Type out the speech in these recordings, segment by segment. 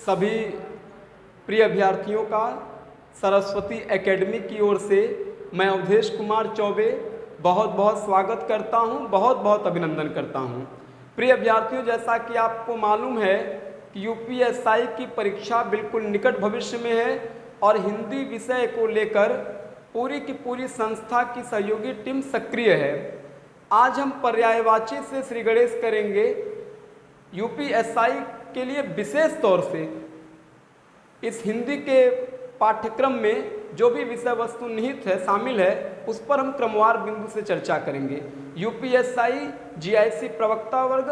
सभी प्रिय अभ्यर्थियों का सरस्वती एकेडमी की ओर से मैं अवधेश कुमार चौबे बहुत बहुत स्वागत करता हूं, बहुत बहुत अभिनंदन करता हूं। प्रिय अभ्यर्थियों, जैसा कि आपको मालूम है कि यूपीएसआई की परीक्षा बिल्कुल निकट भविष्य में है और हिंदी विषय को लेकर पूरी की पूरी संस्था की सहयोगी टीम सक्रिय है। आज हम पर्यायवाची से श्री गणेश करेंगे। यूपीएसआई के लिए विशेष तौर से इस हिंदी के पाठ्यक्रम में जो भी विषय वस्तु निहित है, शामिल है, उस पर हम क्रमवार बिंदु से चर्चा करेंगे। यूपीएसआई, जीआईसी प्रवक्ता वर्ग,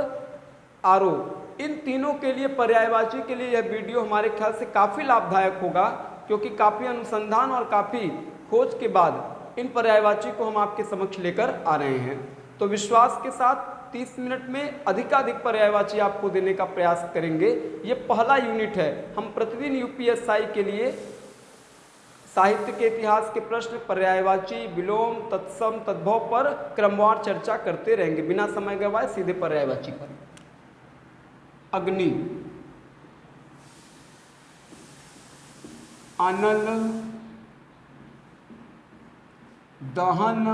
आरओ, इन तीनों के लिए पर्यायवाची के लिए यह वीडियो हमारे ख्याल से काफ़ी लाभदायक होगा, क्योंकि काफ़ी अनुसंधान और काफ़ी खोज के बाद इन पर्यायवाची को हम आपके समक्ष लेकर आ रहे हैं। तो विश्वास के साथ 30 मिनट में अधिकाधिक पर्यायवाची आपको देने का प्रयास करेंगे। ये पहला यूनिट है। हम प्रतिदिन यूपीएसआई के लिए साहित्य के इतिहास के प्रश्न, पर्यायवाची, विलोम, तत्सम, तद्भव पर क्रमवार चर्चा करते रहेंगे। बिना समय गवाए सीधे पर्यायवाची पर। अग्नि, अनल, दहन,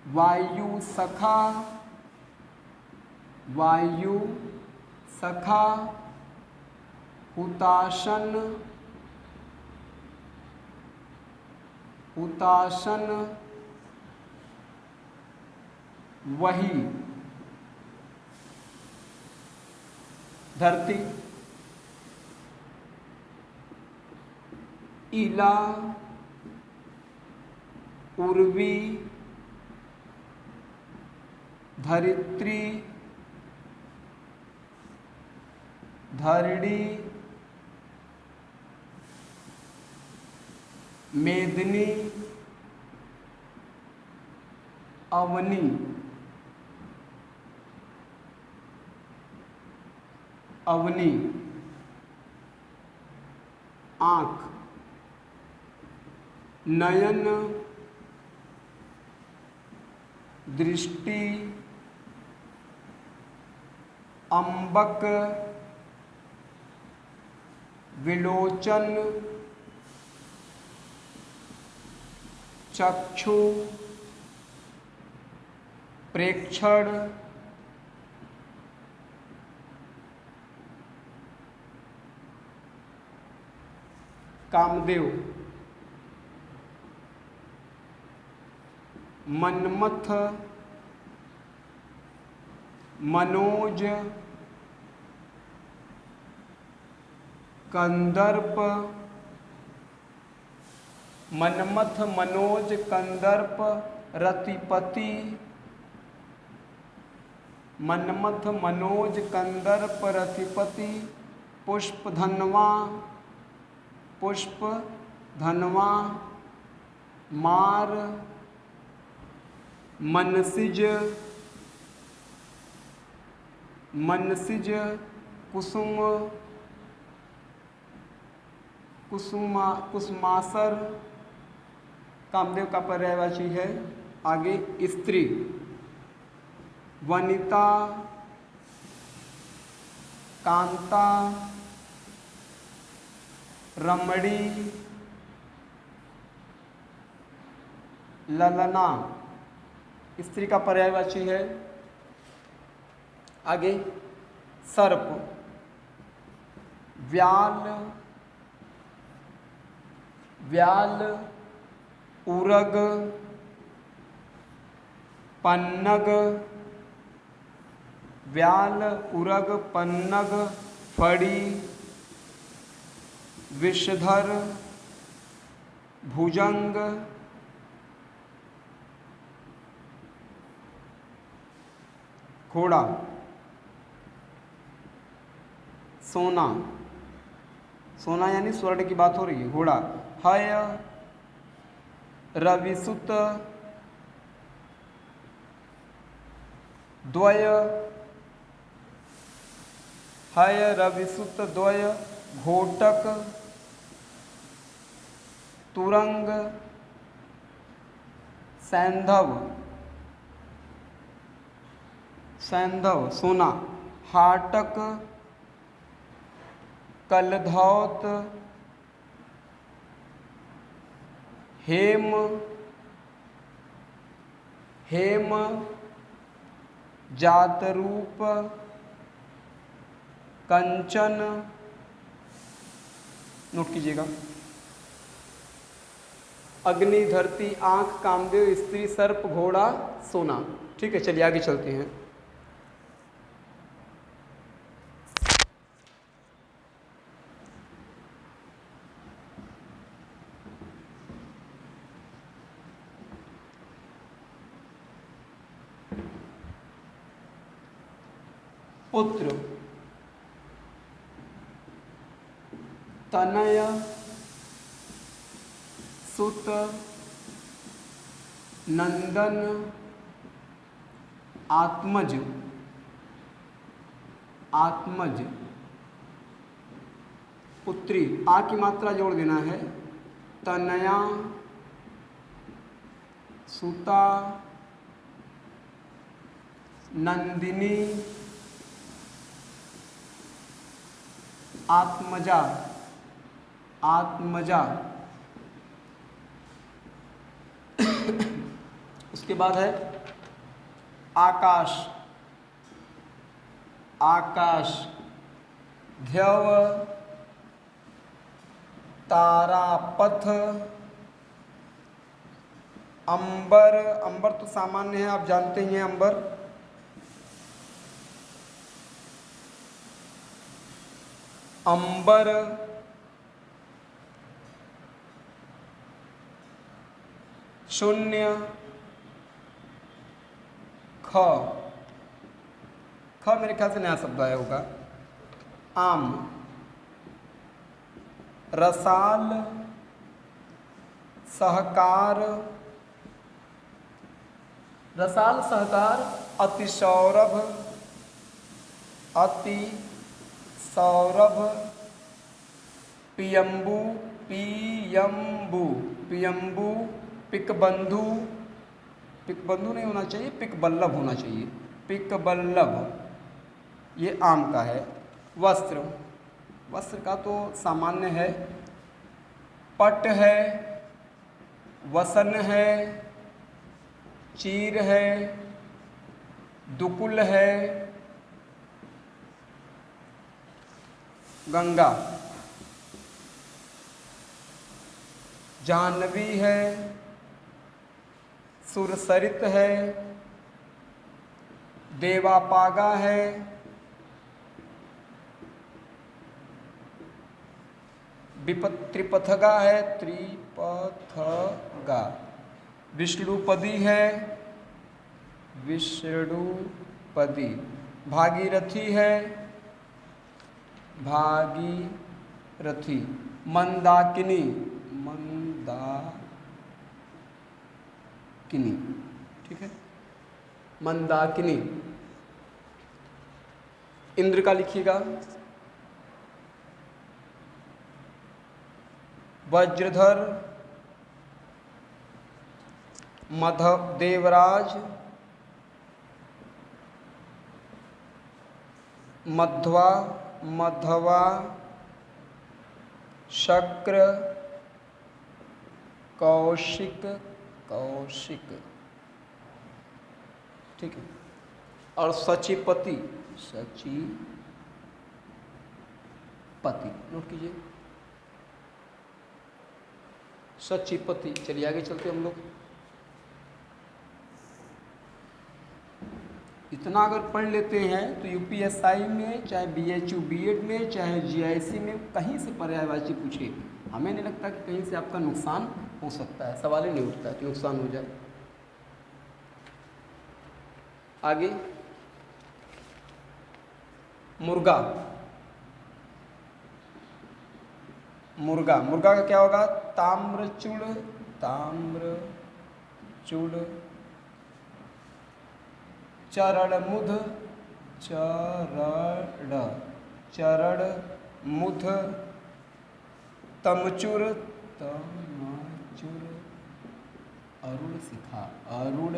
वायु सखा, वायु सखा, हुताशन, हुताशन, वही, धरती, इला, उर्वी, धरित्री, धरणी, मेदिनी, अवनी, अवनी, आँख, नयन, दृष्टि, अम्बक, विलोचन, चक्षु, प्रेक्षण, कामदेव, मन्मथ, मनोज, कंदर्प, मन्मथ, मनोज, कंदर्प, रतिपति, मन्मथ, मनोज, कंदर्प, रतिपति, पुष्पधनवा, पुष्पधनवा, मार, मनसिज, मनसिज, कुसुम, कुसुमासर, कामदेव का पर्यायवाची है। आगे स्त्री, वनिता, कांता, रमणी, ललना, स्त्री का पर्यायवाची है। आगे सर्प, व्याल, व्याल, उरग, पन्नग, व्याल, उरग, पन्नग, फड़ी, विषधर, भुजंग, घोड़ा, सोना, सोना यानी स्वर्ण की बात हो रही है। घोड़ा, हय, रविसुत, द्वय, हय, रविसुत, द्वय, घोटक, तुरंग, सैंधव, सैंधव सोना, हाटक, कलधौत, हेम, हेम, जातरूप, कंचन, नोट कीजिएगा, अग्नि, धरती, आंख, कामदेव, स्त्री, सर्प, घोड़ा, सोना। ठीक है, चलिए आगे चलते हैं। पुत्र, तनय, सुत, नंदन, आत्मज, आत्मज, पुत्री, आ की मात्रा जोड़ देना है, तनया, सुता, नंदिनी, आत्मजा, आत्मजा। उसके बाद है आकाश, आकाश, ध्यव, तारापथ, अंबर, अंबर तो सामान्य है, आप जानते ही हैं अंबर, अंबर, शून्य, ख, ख मेरे ख्याल से नया शब्द आया होगा, आम, रसाल, सहकार, रसाल सहकार, अतिसौरभ, अति सौरभ, पियम्बू, पियम्बू, पियम्बू, पिकबंधु, पिकबंधु नहीं होना चाहिए, पिकबल्लभ होना चाहिए, पिकबल्लभ, ये आम का है। वस्त्र, वस्त्र का तो सामान्य है, पट है, वसन है, चीर है, दुकुल है, गंगा, जाह्नवी है, सुरसरित है, देवापागा है, त्रिपथगा है, त्रिपथगा, विष्णुपदी है, विष्णुपदी, भागीरथी है, भागीरथी, मंदाकिनी, मंदाकिनी, ठीक है, मंदाकिनी। इंद्र का लिखिएगा, वज्रधर, मधव, देवराज, मध्वा, मधवा, शक्र, कौशिक, कौशिक, ठीक है, और सचिपति, सचिपति, नोट कीजिए, सचिपति। चलिए आगे चलते हम लोग। इतना अगर पढ़ लेते हैं तो यूपीएसआई में, चाहे बीएचयू बीएड में, चाहे जीआईसी में, कहीं से पर्यायवाची पूछे, हमें नहीं लगता कि कहीं से आपका नुकसान हो सकता है, सवाल ही नहीं उठता कि नुकसान हो जाए। आगे, मुर्गा, मुर्गा, मुर्गा का क्या होगा, ताम्रचूड़, ताम्रचूड़, चरणमुध, चरणमुध, तमचुर, अरुण शिखा, अरुण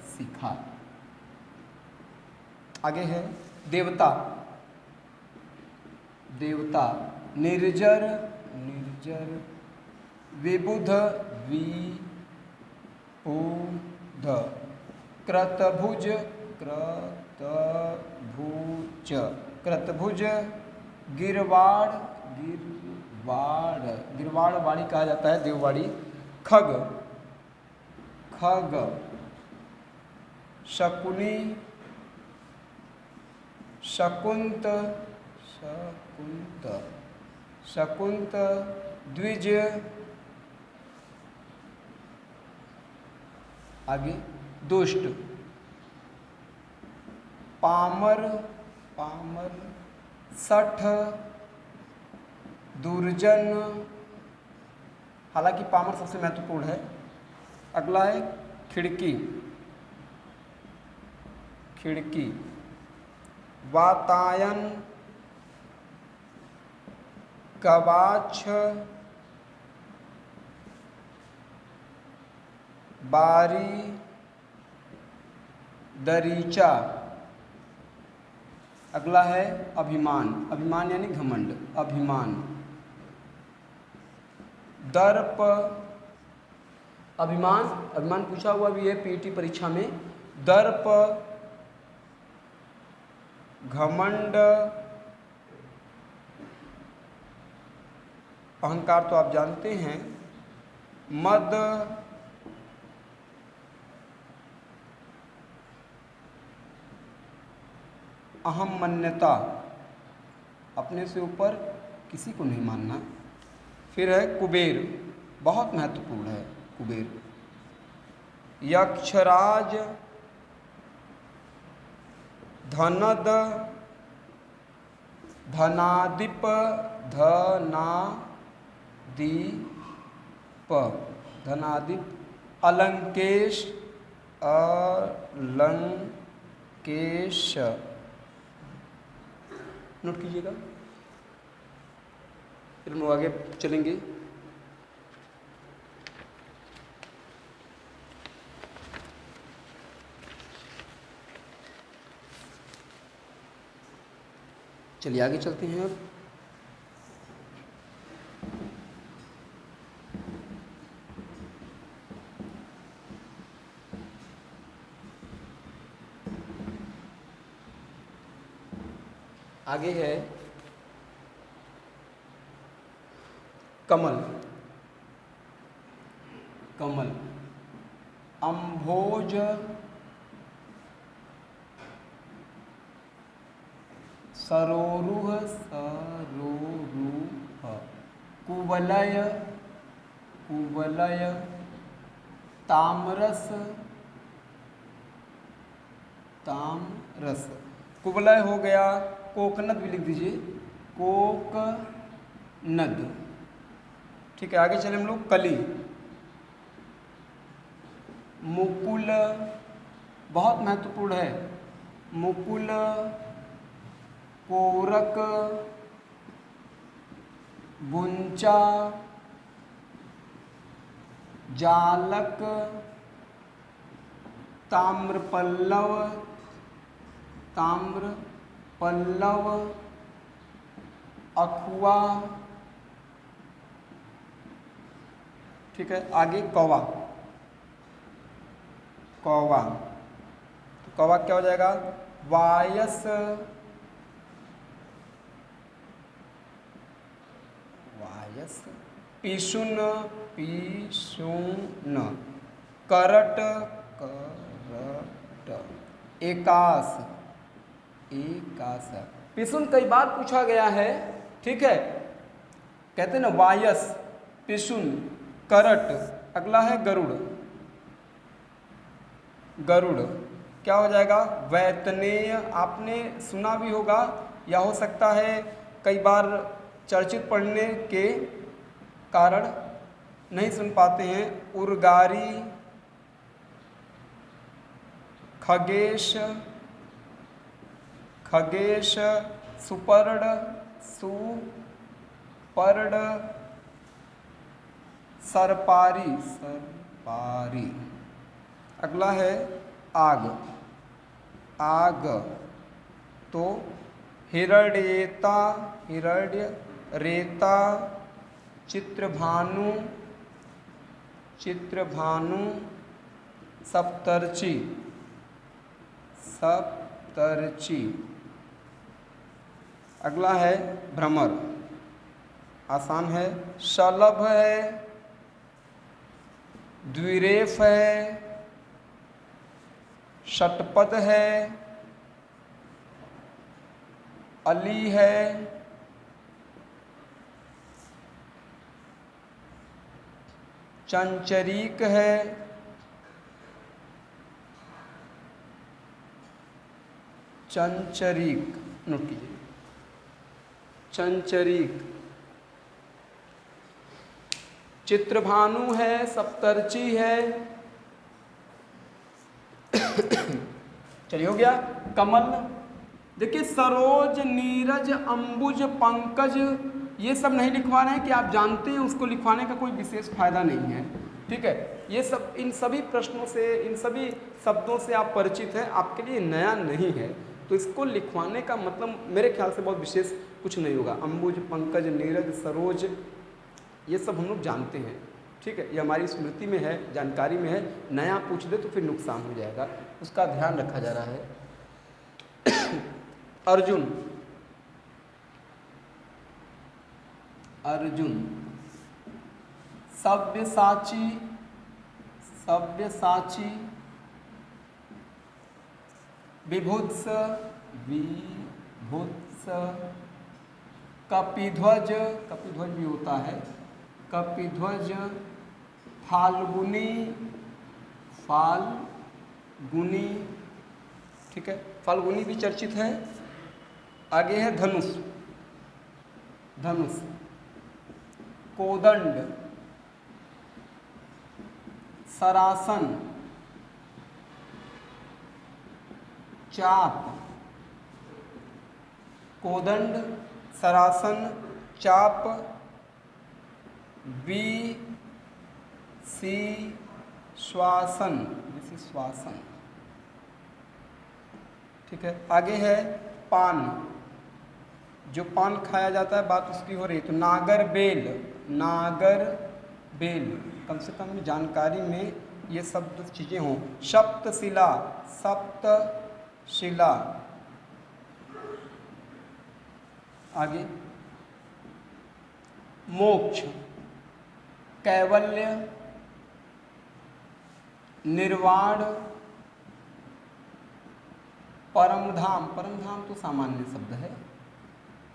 शिखा। आगे है देवता, देवता, निर्जर निर्जर विबुध विबुध कृतभुज कृतभुज कृतभुज गिरवाड़ गिरवाड़ गिरवाड़ वाड़ी कहा जाता है, देववाड़ी। खग खग शकुनी शकुंत शकुंत शकुंत द्विज आगे दुष्ट पामर पामर सठ दुर्जन। हालांकि पामर सबसे महत्वपूर्ण है। अगला है खिड़की खिड़की वातायन कवाच बारी दरीचा। अगला है अभिमान अभिमान यानी घमंड अभिमान। दर्प अभिमान अभिमान पूछा हुआ भी है पीटी परीक्षा में। दर्प घमंड अहंकार तो आप जानते हैं। मद अहम मन्यता अपने से ऊपर किसी को नहीं मानना। फिर है कुबेर बहुत महत्वपूर्ण है कुबेर। यक्षराज धनद धनादिप धनादीप धनादिप अलंकेश अलंकेश नोट कीजिएगा। फिर हम लोग आगे चलेंगे। चलिए आगे चलते हैं अब। आगे है कमल कमल अम्भोज सरोरुह सरोरुह कुवलय कुवलय तामरस तामरस। कुवलय हो गया। कोकनद भी लिख दीजिए कोकनद। ठीक है आगे चले हम लोग। कली मुकुल बहुत महत्वपूर्ण है। मुकुल कोरक बुंचा जालक ताम्रपल्लव ताम्रपल्लव अखुआ। ठीक है आगे कौवा कौवा। तो कौवा क्या हो जाएगा? वायस वायस पिशुन पिशुन करट करट एकास एकास। पिशुन कई बार पूछा गया है। ठीक है कहते हैं ना वायस पिशुन करट। अगला है गरुड़ गरुड़ क्या हो जाएगा? वैतनेय। आपने सुना भी होगा या हो सकता है कई बार चर्चित पढ़ने के कारण नहीं सुन पाते हैं। उर्गारी खगेश खगेश सुपर्ण सुपर्ण सरपारी सरपारी। अगला है आग आग। तो हिरण्येता हिरण्येता रेता, चित्रभानु, सप्तर्षि, अगला है भ्रमर, आसान है। शलभ है, द्विरेफ है, षटपद है, अली है, चंचरीक है, चंचरीक, नोट कीजिए, चंचरीक, चित्रभानु है, सप्तर्षि है, चलिए हो गया। कमल, देखिए सरोज, नीरज, अंबुज, पंकज, ये सब नहीं लिखवा रहे हैं कि आप जानते हैं, उसको लिखवाने का कोई विशेष फायदा नहीं है, ठीक है। ये सब, इन सभी प्रश्नों से, इन सभी शब्दों से आप परिचित हैं, आपके लिए नया नहीं है, तो इसको लिखवाने का मतलब मेरे ख्याल से बहुत विशेष कुछ नहीं होगा। अंबुज, पंकज, नीरज, सरोज, ये सब हम लोग जानते हैं, ठीक है, ये हमारी स्मृति में है, जानकारी में है। नया पूछ दे तो फिर नुकसान हो जाएगा, उसका ध्यान रखा जा रहा है। अर्जुन, सव्यसाची, विभुत्स, कपिध्वज, भी होता है, कपिध्वज, फाल्गुनी, ठीक है, फाल्गुनी भी चर्चित है। आगे है धनुष, कोदंड, सरासन, चाप, कोदंड, सरासन, चाप, श्वासन, ठीक है। आगे है पान, जो पान खाया जाता है, बात उसकी हो रही, तो नागर बेल, कम से कम जानकारी में ये सब चीज़ें हों। सप्तशिला, आगे मोक्ष, कैवल्य, निर्वाण, परमधाम तो सामान्य शब्द है,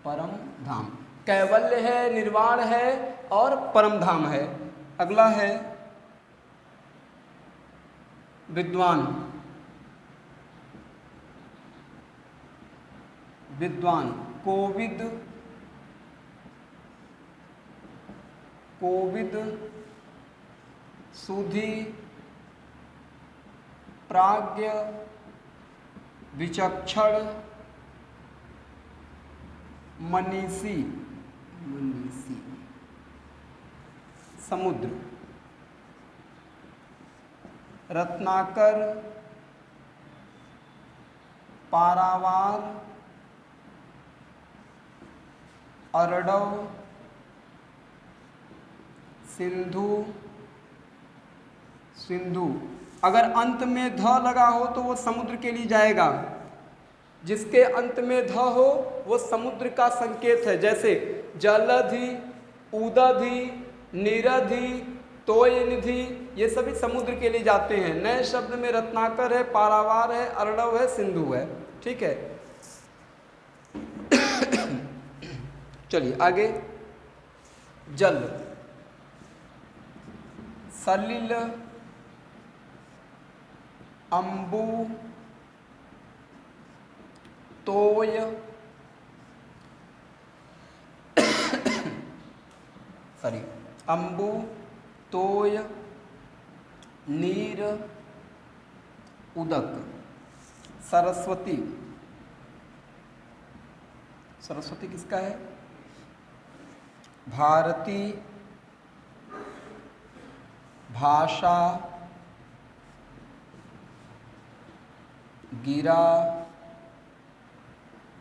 परमधाम, कैवल्य है, निर्वाण है और परमधाम है। अगला है विद्वान, कोविद, सुधि, प्राज्ञ, विचक्षण, मनीषी, समुद्र, रत्नाकर, पारावार, अरडव, सिंधु, अगर अंत में ध लगा हो तो वो समुद्र के लिए जाएगा, जिसके अंत में ध हो वो समुद्र का संकेत है। जैसे जलधि, उदधि, निरधि, तोयनिधि, ये सभी समुद्र के लिए जाते हैं। नए शब्द में रत्नाकर है, पारावार है, अरडव है, सिंधु है, ठीक है। चलिए आगे, जल, सलिल, अम्बु, तोय, अम्बु, तोय, नीर, उदक, सरस्वती, किसका है? भारती, भाषा, गिरा,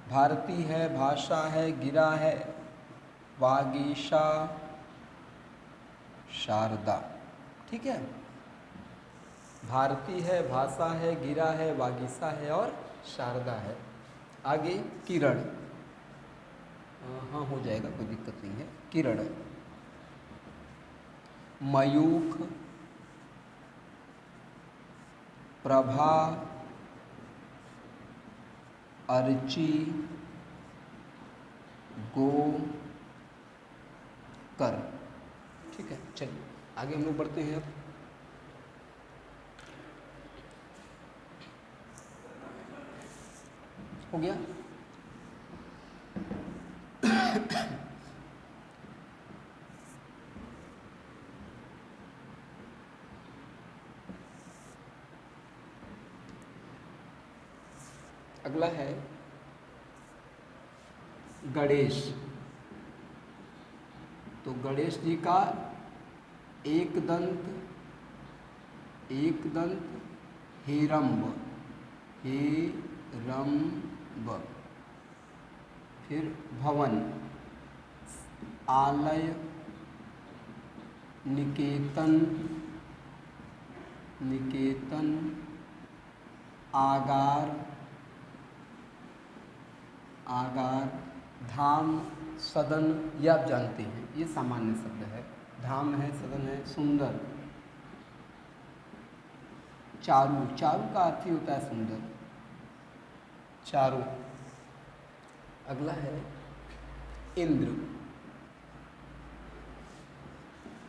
भारती है, भाषा है, गिरा है, वागीशा, शारदा। ठीक है, भारती है, भाषा है, गिरा है, वागीशा है और शारदा है। आगे किरण, हाँ हो जाएगा, कोई दिक्कत नहीं है। किरण, मयूख, प्रभा, अर्ची, गो, कर। ठीक है, चलिए आगे हम लोग बढ़ते हैं। अब हो गया। अगला है गणेश। तो गणेश जी का एक दंत हेरम्ब, फिर भवन, आलय, निकेतन, आगार, धाम, सदन, ये आप जानते हैं, ये सामान्य शब्द है। धाम है, सदन है। सुंदर, चारु, चारु का अर्थ ही होता है सुंदर, चारु। अगला है इंद्र,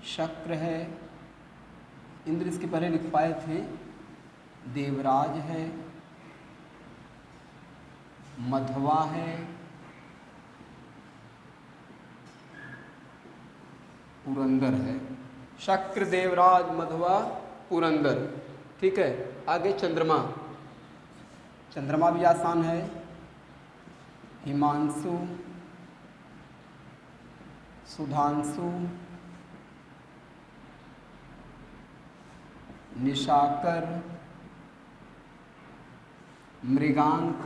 शक्र है, इंद्र इसके पहले लिख पाए थे। देवराज है, मधवा है, पुरंदर है। शक्र, देवराज, मधवा, पुरंदर। ठीक है, आगे चंद्रमा। चंद्रमा भी आसान है। हिमांशु, सुधांशु, निशाकर, मृगांक,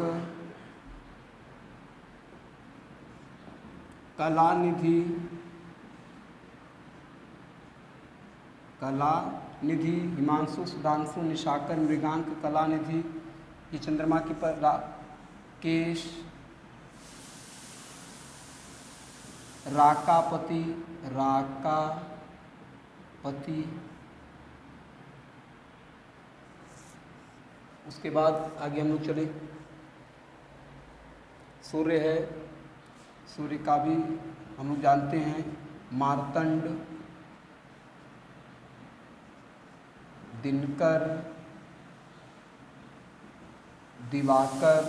कलानिधि, हिमांशु, सुधांशु, निशाकर, मृगांक, कलानिधि, ये चंद्रमा की पर। केश, राकापति, उसके बाद आगे हम लोग चले। सूर्य है, सूर्य का भी हम लोग जानते हैं। मार्तंड, दिनकर, दिवाकर,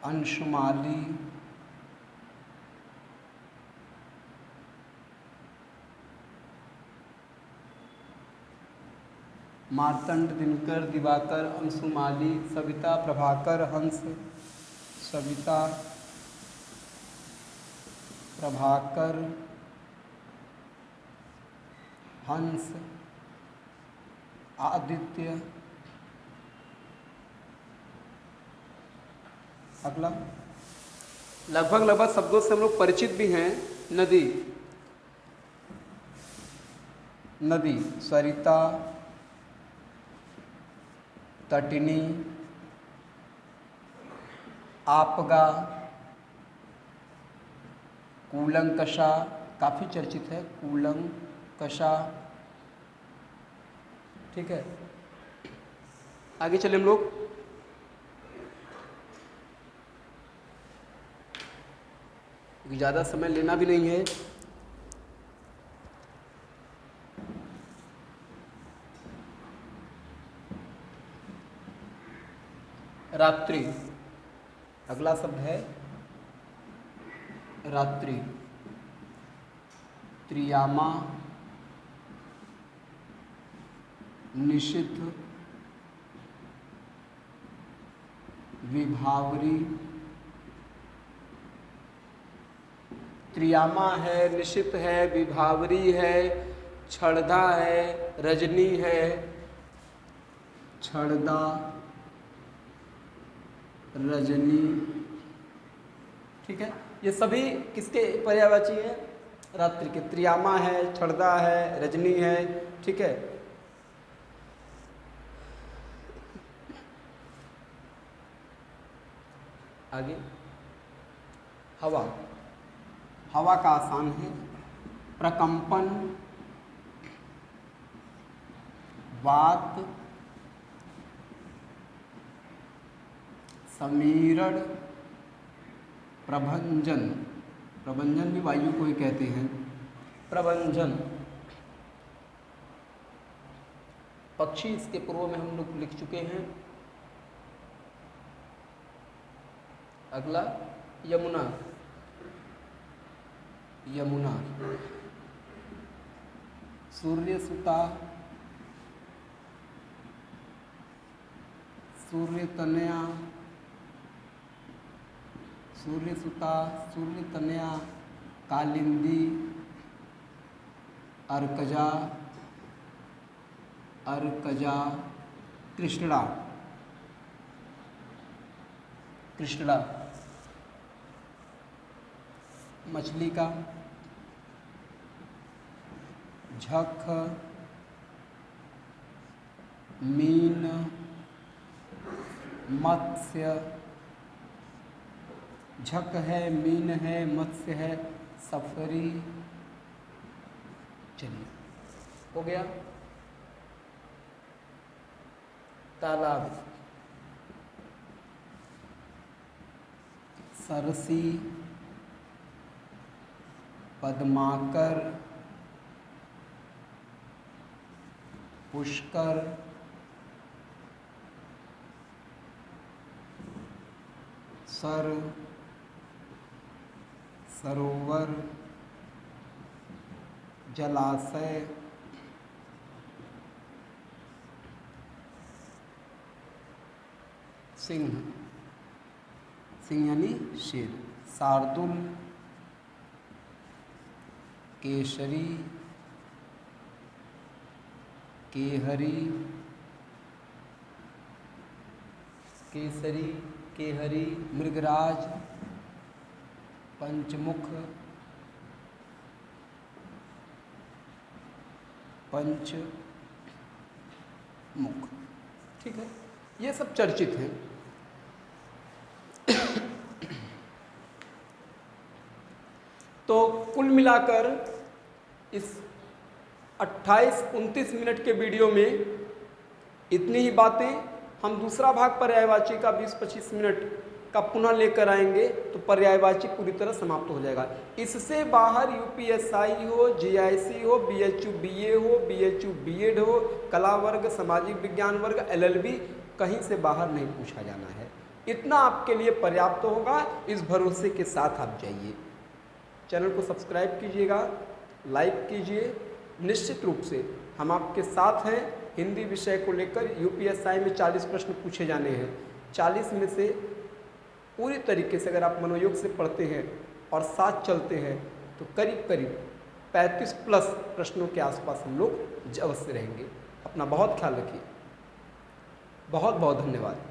अंशुमाली, मार्तंड, दिनकर, दिवाकर, अंशुमाली, सविता, प्रभाकर, हंस, सविता, प्रभाकर, हंस, आदित्य। अगला लगभग शब्दों से हम लोग परिचित भी हैं। नदी, सरिता, तटिनी, आपगा, कूलंकषा, काफ़ी चर्चित है, कूलंकषा। ठीक है, आगे चले हम लोग। ज़्यादा समय लेना भी नहीं है। रात्रि, अगला शब्द है रात्रि। त्रियामा, निशिथ, विभावरी। त्रियामा है, निशिथ है, विभावरी है, छड़दा है, रजनी है, छड़दा, रजनी, ठीक है, ये सभी किसके पर्यायवाची हैं? रात्रि के। त्रियामा है, छड़दा है, रजनी है, ठीक है। आगे हवा, हवा का आसान है प्रकंपन, वात, समीरण, प्रभंजन। प्रभंजन भी वायु को ही कहते हैं। प्रभंजन पक्षी, इसके पूर्व में हम लोग लिख चुके हैं। अगला यमुना, यमुना, सूर्य सुता, सूर्य तनया, सूर्य सुता, सूर्य तनया, कालिंदी, अर्कजा, अर्कजा, कृष्णा, कृष्णा, मछली का, झख, मीन, मत्स्य, झक है, मीन है, मत्स्य है, सफरी। चलिए हो गया। तालाब, सरसी, पद्माकर, पुष्कर, सर, सरोवर, जलाशय, सिंह, सिंह यानी शेर, शार्दुल, केसरी, केहरी, केसरी, केहरी, मृगराज, पंचमुख, पंचमुख। ठीक है, ये सब चर्चित हैं। तो कुल मिलाकर इस 28-29 मिनट के वीडियो में इतनी ही बातें। हम दूसरा भाग पर्यायवाची का 20-25 मिनट का पुनः लेकर आएंगे, तो पर्यायवाची पूरी तरह समाप्त हो जाएगा। इससे बाहर यूपीएसआई हो, जीआईसी हो, बीएचयू बीए हो, बीएचयू बीएड हो, कला वर्ग, सामाजिक विज्ञान वर्ग, एलएलबी, कहीं से बाहर नहीं पूछा जाना है। इतना आपके लिए पर्याप्त होगा। इस भरोसे के साथ आप जाइए। चैनल को सब्सक्राइब कीजिएगा, लाइक कीजिए। निश्चित रूप से हम आपके साथ हैं। हिंदी विषय को लेकर यूपीएसआई में 40 प्रश्न पूछे जाने हैं। 40 में से पूरी तरीके से अगर आप मनोयोग से पढ़ते हैं और साथ चलते हैं तो करीब करीब 35+ प्रश्नों के आसपास हम लोग अवश्य रहेंगे। अपना बहुत ख्याल रखिए। बहुत बहुत धन्यवाद।